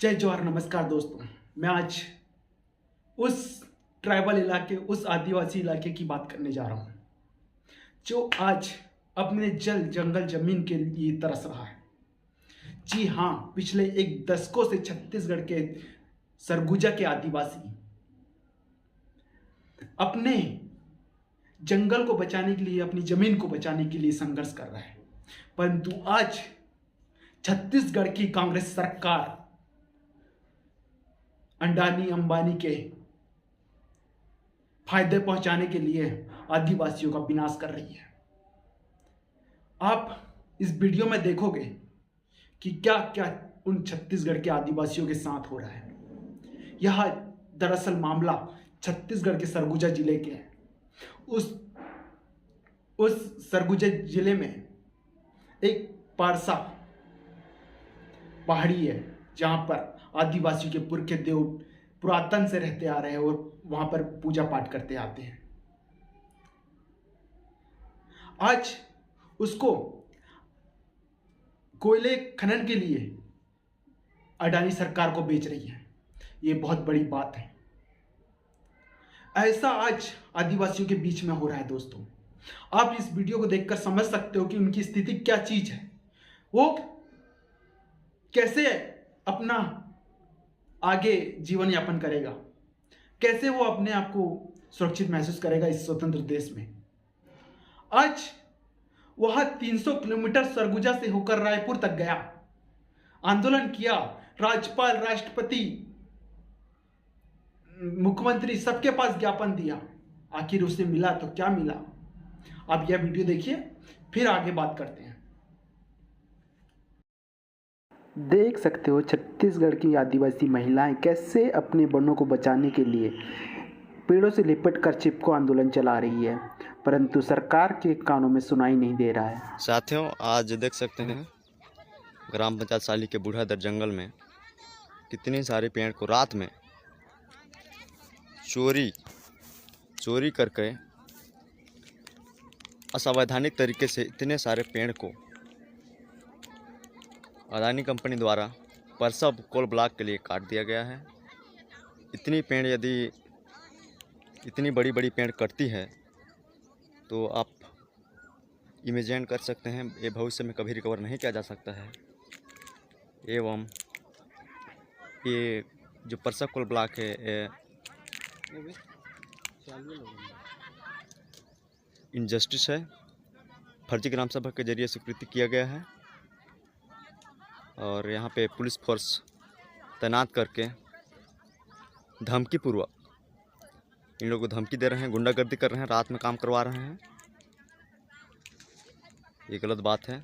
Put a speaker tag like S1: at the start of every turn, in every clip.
S1: जय जवाहर, नमस्कार दोस्तों। मैं आज उस ट्राइबल इलाके, उस आदिवासी इलाके की बात करने जा रहा हूँ जो आज अपने जल जंगल जमीन के लिए तरस रहा है। जी हाँ, पिछले एक दशकों से छत्तीसगढ़ के सरगुजा के आदिवासी अपने जंगल को बचाने के लिए, अपनी जमीन को बचाने के लिए संघर्ष कर रहे हैं। परंतु आज छत्तीसगढ़ की कांग्रेस सरकार अंडानी अंबानी के फायदे पहुंचाने के लिए आदिवासियों का विनाश कर रही है। आप इस वीडियो में देखोगे कि क्या क्या उन छत्तीसगढ़ के आदिवासियों के साथ हो रहा है। यह दरअसल मामला छत्तीसगढ़ के सरगुजा जिले के है। उस सरगुजा जिले में एक पारसा पहाड़ी है जहां पर आदिवासियों के पुरखे देव पुरातन से रहते आ रहे हैं और वहां पर पूजा पाठ करते आते हैं। आज उसको कोयले खनन के लिए अडानी सरकार को बेच रही है। ये बहुत बड़ी बात है। ऐसा आज आदिवासियों के बीच में हो रहा है। दोस्तों, आप इस वीडियो को देखकर समझ सकते हो कि उनकी स्थिति क्या चीज है। वो कैसे अपना आगे जीवन यापन करेगा, कैसे वो अपने आप को सुरक्षित महसूस करेगा इस स्वतंत्र देश में। आज वह 300 किलोमीटर सरगुजा से होकर रायपुर तक गया, आंदोलन किया, राज्यपाल, राष्ट्रपति, मुख्यमंत्री सबके पास ज्ञापन दिया। आखिर उसे मिला तो क्या मिला? आप यह वीडियो देखिए, फिर आगे बात करते हैं।
S2: देख सकते हो छत्तीसगढ़ की आदिवासी महिलाएं कैसे अपने वनों को बचाने के लिए पेड़ों से लिपट कर चिपको आंदोलन चला रही है, परंतु सरकार के कानों में सुनाई नहीं दे रहा है।
S3: साथियों, आज देख सकते हैं ग्राम पंचायत साली के बूढ़ादर जंगल में कितने सारे पेड़ को रात में चोरी करके असंवैधानिक तरीके से इतने सारे पेड़ को अदानी कंपनी द्वारा परसा कोल ब्लॉक के लिए काट दिया गया है। इतनी पेड़ यदि इतनी बड़ी बड़ी पेड़ कटती है तो आप इमेजिन कर सकते हैं ये भविष्य में कभी रिकवर नहीं किया जा सकता है। एवं ये जो परसा कोल ब्लॉक है इनजस्टिस है, फर्जी ग्राम सभा के जरिए स्वीकृति किया गया है और यहाँ पे पुलिस फोर्स तैनात करके धमकीपूर्वक इन लोगों को धमकी दे रहे हैं, गुंडागर्दी कर रहे हैं, रात में काम करवा रहे हैं। ये गलत बात है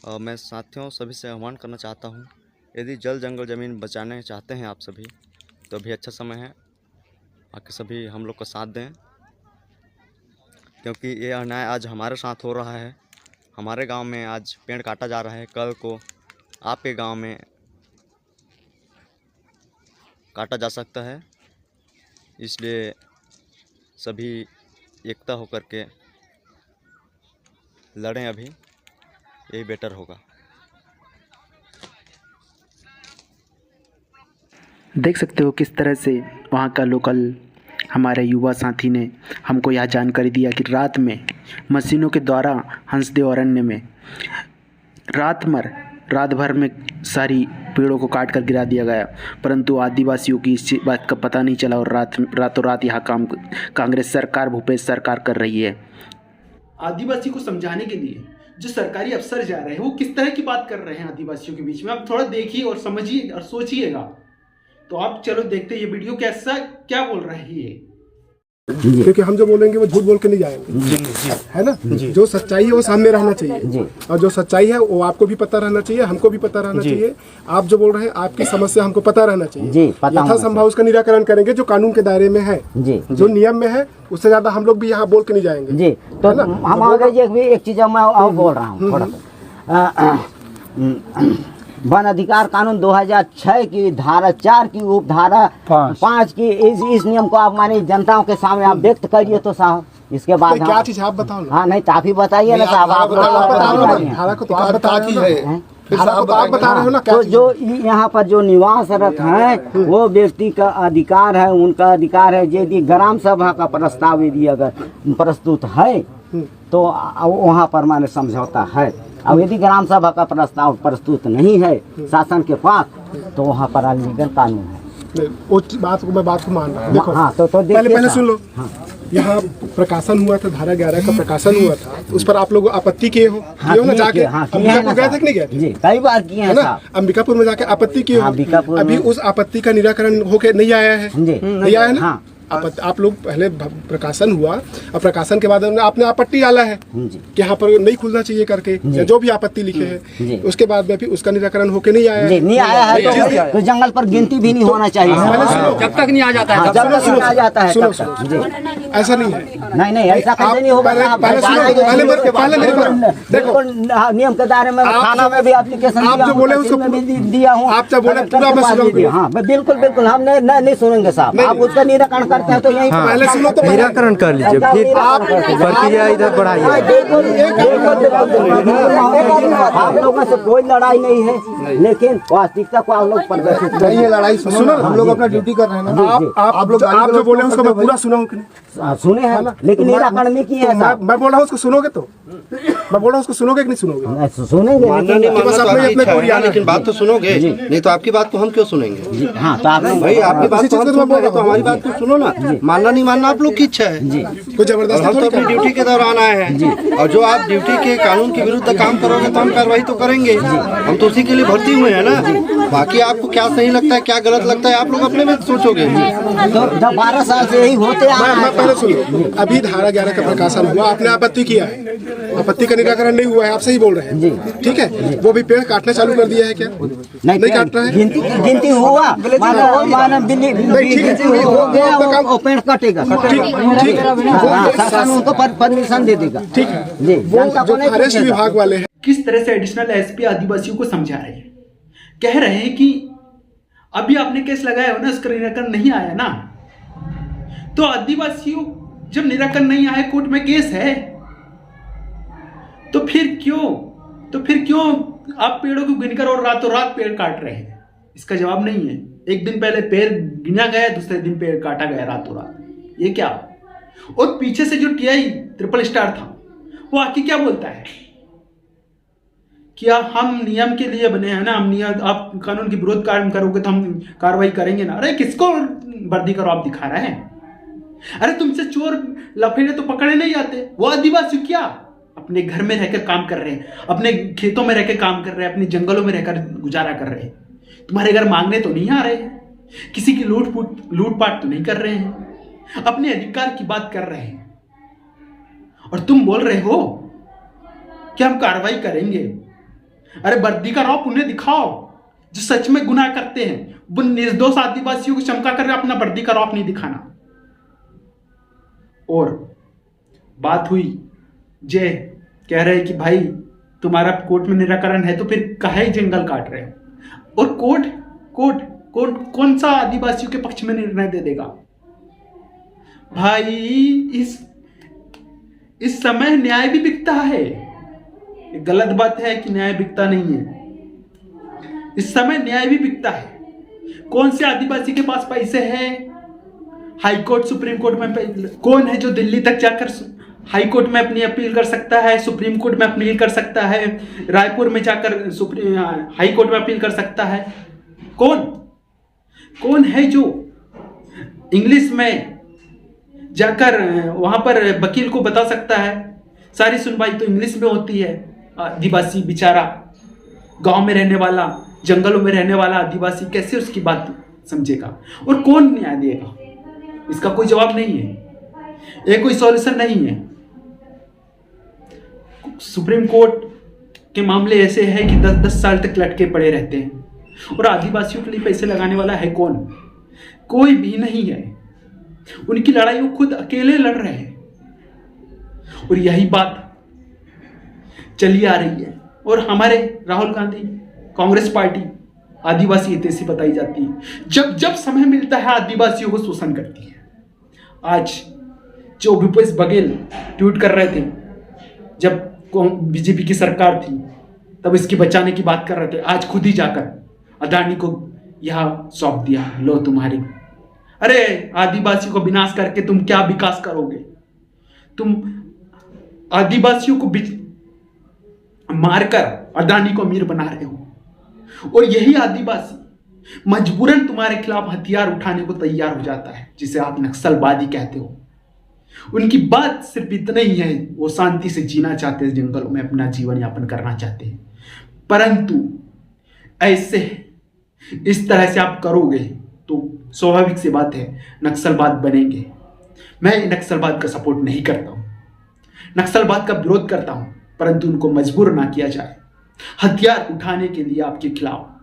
S3: और मैं साथियों सभी से आह्वान करना चाहता हूँ, यदि जल जंगल ज़मीन बचाने चाहते हैं आप सभी तो अभी अच्छा समय है, आके सभी हम लोग का साथ दें, क्योंकि ये अन्याय आज हमारे साथ हो रहा है। हमारे गांव में आज पेड़ काटा जा रहा है, कल को आपके गांव में काटा जा सकता है। इसलिए सभी एकता होकर के लड़ें, अभी यही बेटर होगा।
S2: देख सकते हो किस तरह से वहाँ का लोकल हमारे युवा साथी ने हमको यह जानकारी दिया कि रात में मशीनों के द्वारा हंसदेव अरण्य में रात भर में सारी पेड़ों को काट कर गिरा दिया गया, परंतु आदिवासियों की इस बात का पता नहीं चला और रातों रात यह काम कांग्रेस सरकार, भूपेश सरकार कर रही है।
S1: आदिवासी को समझाने के लिए जो सरकारी अफसर जा रहे हैं वो किस तरह की बात कर रहे हैं आदिवासियों के बीच में, आप थोड़ा देखिए और समझिए और सोचिएगा। तो आप चलो देखते ये वीडियो कैसा क्या बोल रहे हैं ये।
S4: क्योंकि हम जो बोलेंगे वो झूठ बोल के नहीं जाएंगे, है ना। जो सच्चाई है वो सामने रहना चाहिए और जो सच्चाई है वो आपको भी पता रहना चाहिए, हमको भी पता रहना चाहिए। आप जो बोल रहे हैं आपकी समस्या हमको पता रहना चाहिए, यथासंभव उसका निराकरण करेंगे जो कानून के दायरे में है, जो नियम में है। उससे ज्यादा हम लोग भी यहाँ बोल के नहीं जाएंगे जी। तो
S5: हम एक चीज मैं बोल रहा हूँ थोड़ा सा। वन अधिकार कानून 2006 की धारा 4 की उपधारा 5 की इस नियम को आप माने जनताओं के सामने आप व्यक्त करिए तो साहब। इसके बाद
S4: क्या चीज आप बताओ।
S5: हाँ नहीं तो आप ही बताइए ना साहब। आप
S4: धारा को तो आप बता की है धारा को तो आप बता रहे हो ना क्या
S5: तो
S4: चीज़
S5: जो यहाँ पर जो निवासरत हैं वो व्यक्ति का अधिकार है, उनका अधिकार है। यदि ग्राम सभा का प्रस्ताव यदि अगर प्रस्तुत है तो वहाँ पर माने समझौता है, और यदि ग्राम सभा का प्रस्ताव प्रस्तुत नहीं है शासन के पास तो वहाँ पर अनलीगल कानून है।
S4: नहीं, वो बात को मान रहा हूँ। देखो
S5: हाँ, तो
S4: पहले सुन लो। यहाँ प्रकाशन हुआ था, धारा 11 का प्रकाशन हुआ था, उस पर आप लोग आपत्ति किए हो, किए हो ना जाके? अंबिकापुर गए थे कि नहीं गए थे?
S5: कई बार किए हैं
S4: ना, अंबिकापुर में जाके आपत्ति किए हो। अभी उस आपत्ति का निराकरण होके नहीं आया है, नहीं आया है ना? आप लोग पहले प्रकाशन हुआ और प्रकाशन के बाद आपने आपत्ति डाला है कि यहाँ पर नहीं खुलना चाहिए करके, या जो भी आपत्ति लिखे हैं, उसके बाद में भी उसका निराकरण होके नहीं आया है।
S5: नहीं आया है तो जंगल पर गिनती भी नहीं होना चाहिए
S6: जब तक नहीं आ जाता है,
S5: जब तक नहीं आ जाता है।
S4: सुनो, ऐसा नहीं है।
S5: नहीं ऐसा कैसे नहीं होगा। देखो नियम के दायरे में थाना में भी एप्लीकेशन
S4: आप जो बोले उसको
S5: दिया हूँ,
S4: आप जब बोले पूरा मैं सुनाऊंगा।
S5: हाँ बिल्कुल हम नहीं सुनेंगे साहब, आप उसका निराकरण करते हैं तो यही
S4: पहले सुनो तो
S7: निराकरण कर लीजिए, फिर आप प्रक्रिया इधर बढ़ाइए।
S5: आप लोगों से कोई लड़ाई नहीं है, लेकिन वास्तविकता को आप लोग प्रदर्शित
S4: नहीं है। लड़ाई सुनो, हम लोग अपना ड्यूटी कर रहे हैं ना। आप जो बोले उसको मैं पूरा सुनाऊं कि नहीं?
S5: सुने हैं लेकिन निराकरण नहीं किया है।
S4: मैं बोल रहा हूँ उसको सुनोगे तो, मैं बोल रहा हूँ उसको सुनोगे कि नहीं सुनोगे?
S5: सुनेंगे
S8: लेकिन बात तो सुनोगे, नहीं तो आपकी बात को हम क्यों सुनेंगे?
S5: हाँ तो आप
S8: भाई आपकी बात तो हम सुनेंगे, तो हमारी बात तो सुनो ना। मानना नहीं मानना आप लोग की इच्छा है जी,
S4: कोई जबरदस्ती
S8: हम तो अपनी ड्यूटी के दौरान आए हैं, और जो आप ड्यूटी के कानून के विरुद्ध काम करोगे तो हम कार्रवाई तो करेंगे। हम तो उसी के लिए भर्ती हुए हैं ना। बाकी आपको क्या सही लगता है, क्या गलत लगता है, आप लोग अपने में सोचोगे।
S5: तो जब 12 साल से यही होते
S4: मैं पहले सुनो, अभी धारा 11 का प्रकाशन हुआ, आपने आपत्ति किया है, आपत्ति का निराकरण नहीं हुआ है, आप सही बोल रहे हैं, ठीक है। वो भी पेड़ काटना चालू कर दिया है क्या? नहीं काट रहा है।
S5: गिनती हुआ, पेड़ कटेगा, शासन उनको परमिशन दे देगा,
S4: ठीक है। वो फॉरेस्ट विभाग वाले हैं,
S1: किस तरह से एडिशनल एसपी आदिवासियों को समझा रहे हैं, कह रहे हैं कि अभी आपने केस लगाया हो ना, उसका निराकरण नहीं आया ना, तो आदिवासियों जब निराकरण नहीं आया, कोर्ट में केस है, तो फिर क्यों आप पेड़ों को गिनकर और रातों रात पेड़ काट रहे हैं? इसका जवाब नहीं है। एक दिन पहले पेड़ गिना गया, दूसरे दिन पेड़ काटा गया रातों रात, ये क्या? और पीछे से जो टीआई ट्रिपल स्टार था वो आके क्या बोलता है कि हम नियम के लिए बने हैं ना, हम नियम, आप कानून के विरोध कार्य करोगे तो हम कार्रवाई करेंगे ना। अरे किसको वर्दी करो आप दिखा रहे हैं? अरे तुमसे चोर लफेड़े तो पकड़े नहीं जाते, वो आदिवासी क्या अपने घर में रहकर काम कर रहे हैं, अपने खेतों में रहकर काम कर रहे हैं, अपने जंगलों में रहकर गुजारा कर रहे हैं। तुम्हारे घर मांगने तो नहीं आ रहे हैं, किसी की लूटपाट तो नहीं कर रहे हैं, अपने अधिकार की बात कर रहे हैं, और तुम बोल रहे हो कि हम कार्रवाई करेंगे। अरे वर्दी का रौब उन्हें दिखाओ जो सच में गुनाह करते हैं, वो निर्दोष आदिवासियों को चमका कर अपना वर्दी का रौब नहीं दिखाना। और बात हुई जय कह रहे कि भाई तुम्हारा कोर्ट में निराकरण है तो फिर काहे जंगल काट रहे हो? और कोर्ट कौन सा आदिवासियों के पक्ष में निर्णय दे देगा? भाई इस समय न्याय भी बिकता है। ये गलत बात है कि न्याय बिकता नहीं है, इस समय न्याय भी बिकता है। कौन से आदिवासी के पास पैसे हैं? हाई कोर्ट सुप्रीम कोर्ट में कौन है जो दिल्ली तक जाकर हाई कोर्ट में अपनी अपील कर सकता है, सुप्रीम कोर्ट में अपील कर सकता है, रायपुर में जाकर हाई कोर्ट में अपील कर सकता है? कौन है जो इंग्लिश में जाकर वहां पर वकील को बता सकता है? सारी सुनवाई तो इंग्लिश में होती है। आदिवासी बेचारा गांव में रहने वाला, जंगलों में रहने वाला आदिवासी कैसे उसकी बात समझेगा? और कौन न्याय देगा? इसका कोई जवाब नहीं है, ये कोई सॉल्यूशन नहीं है। सुप्रीम कोर्ट के मामले ऐसे हैं कि 10-10 साल तक लटके पड़े रहते हैं, और आदिवासियों के लिए पैसे लगाने वाला है कौन? कोई भी नहीं है। उनकी लड़ाई वो खुद अकेले लड़ रहे हैं, और यही बात चली आ रही है। और हमारे राहुल गांधी कांग्रेस पार्टी आदिवासी हितैषी बताई जाती है, जब समय मिलता है आदिवासियों को शोषण करती है। आज जो भूपेश बघेल ट्वीट कर रहे थे जब बीजेपी की सरकार थी तब इसकी बचाने की बात कर रहे थे, आज खुद ही जाकर अदानी को यह सौंप दिया, लो तुम्हारी। अरे आदिवासियों को विनाश करके तुम क्या विकास करोगे? तुम आदिवासियों को मारकर अदानी को अमीर बना रहे हो, और यही आदिवासी मजबूरन तुम्हारे खिलाफ हथियार उठाने को तैयार हो जाता है, जिसे आप नक्सलवादी कहते हो। उनकी बात सिर्फ इतना ही है, वो शांति से जीना चाहते हैं, जंगलों में अपना जीवन यापन करना चाहते हैं, परंतु ऐसे इस तरह से आप करोगे तो स्वाभाविक सी बात है नक्सलवाद बनेंगे। मैं नक्सलवाद का सपोर्ट नहीं करता हूं, नक्सलवाद का विरोध करता हूं, परंतु उनको मजबूर ना किया जाए हथियार उठाने के लिए आपके खिलाफ।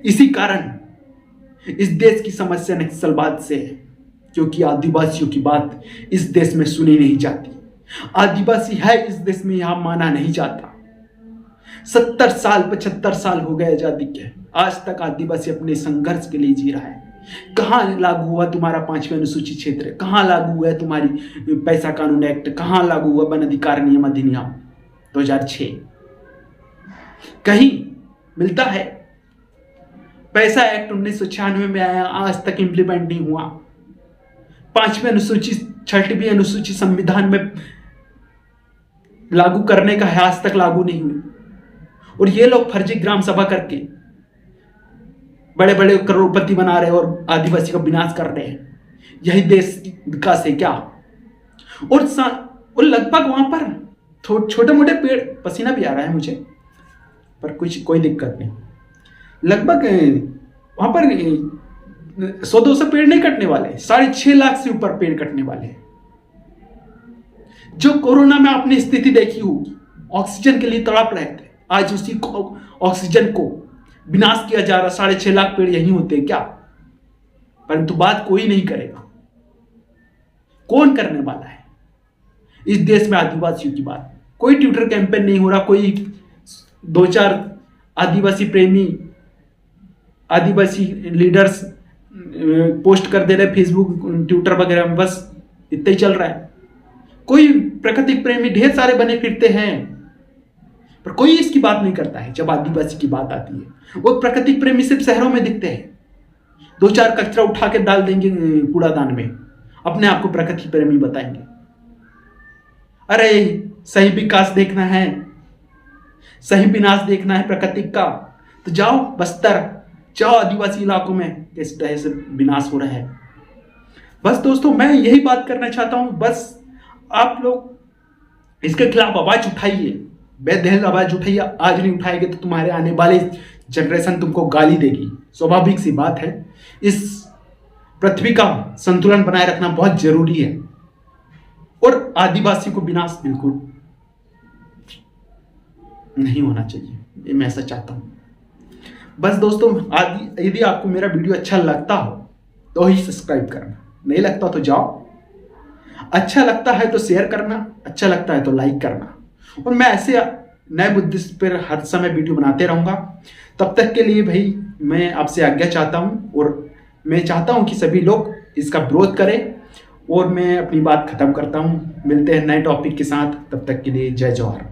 S1: इसी कारण इस देश की समस्या नक्सलवाद से है, क्योंकि आदिवासियों की बात इस देश में सुनी नहीं जाती। आदिवासी है इस देश में, यहां माना नहीं जाता। 70 साल 75 साल हो गए आजादी के, आज तक आदिवासी अपने संघर्ष के लिए जी रहा है। कहां लागू हुआ तुम्हारा 5वीं अनुसूचित क्षेत्र? कहां लागू हुआ है तुम्हारी पैसा कानून एक्ट? कहां लागू हुआ वन अधिकार नियम अधिनियम 2006? कहीं मिलता है? पैसा एक्ट 1996 में आया, आज तक इंप्लीमेंट नहीं हुआ। 5वीं अनुसूचित 6वीं अनुसूचित संविधान में लागू करने का है, आज तक लागू नहीं हुई। और ये लोग फर्जी ग्राम सभा करके बड़े बड़े करोड़पति बना रहे हैं और आदिवासी का विनाश कर रहे हैं। यही देश विकास है क्या? और लगभग वहां पर छोटे मोटे पेड़, पसीना भी आ रहा है मुझे, पर कोई दिक्कत नहीं। लगभग वहां पर 100-200 पेड़ नहीं कटने वाले, 6.5 लाख से ऊपर पेड़ कटने वाले हैं। जो कोरोना में आपने स्थिति देखी होगी, ऑक्सीजन के लिए तड़प रहे थे, आज उसी ऑक्सीजन को विनाश किया जा रहा। 6.5 लाख पेड़ यही होते हैं क्या? परंतु बात कोई नहीं करेगा। कौन करने वाला है इस देश में आदिवासियों की बात? कोई ट्विटर कैंपेन नहीं हो रहा, कोई 2-4 आदिवासी प्रेमी आदिवासी लीडर्स पोस्ट कर दे रहे फेसबुक ट्विटर वगैरह में, बस इतना ही चल रहा है। कोई प्राकृतिक प्रेमी ढेर सारे बने फिरते हैं, पर कोई इसकी बात नहीं करता है। जब आदिवासी की बात आती है, वो प्राकृतिक प्रेमी सिर्फ शहरों में दिखते हैं, 2-4 कचरा उठा के डाल देंगे कूड़ादान में, अपने आप को प्राकृतिक प्रेमी बताएंगे। अरे सही विकास देखना है, सही विनाश देखना है प्राकृतिक का, तो जाओ बस्तर, जाओ आदिवासी इलाकों में किस तरह से विनाश हो रहा है। बस दोस्तों, मैं यही बात करना चाहता हूं। बस आप लोग इसके खिलाफ आवाज उठाइए, बेदहल आवाज उठाइए। आज नहीं उठाएंगे तो तुम्हारे आने वाले जनरेशन तुमको गाली देगी। स्वाभाविक सी बात है, इस पृथ्वी का संतुलन बनाए रखना बहुत जरूरी है, और आदिवासी को विनाश बिल्कुल नहीं होना चाहिए, मैं ऐसा चाहता हूं। बस दोस्तों, यदि आपको मेरा वीडियो अच्छा लगता हो तो ही सब्सक्राइब करना, नहीं लगता तो जाओ। अच्छा लगता है तो शेयर करना, अच्छा लगता है तो लाइक करना, और मैं ऐसे नए मुद्दे पर हर समय वीडियो बनाते रहूंगा। तब तक के लिए भाई मैं आपसे आज्ञा चाहता हूं, और मैं चाहता हूं कि सभी लोग इसका विरोध करें, और मैं अपनी बात खत्म करता हूं। मिलते हैं नए टॉपिक के साथ, तब तक के लिए जय जवाहर।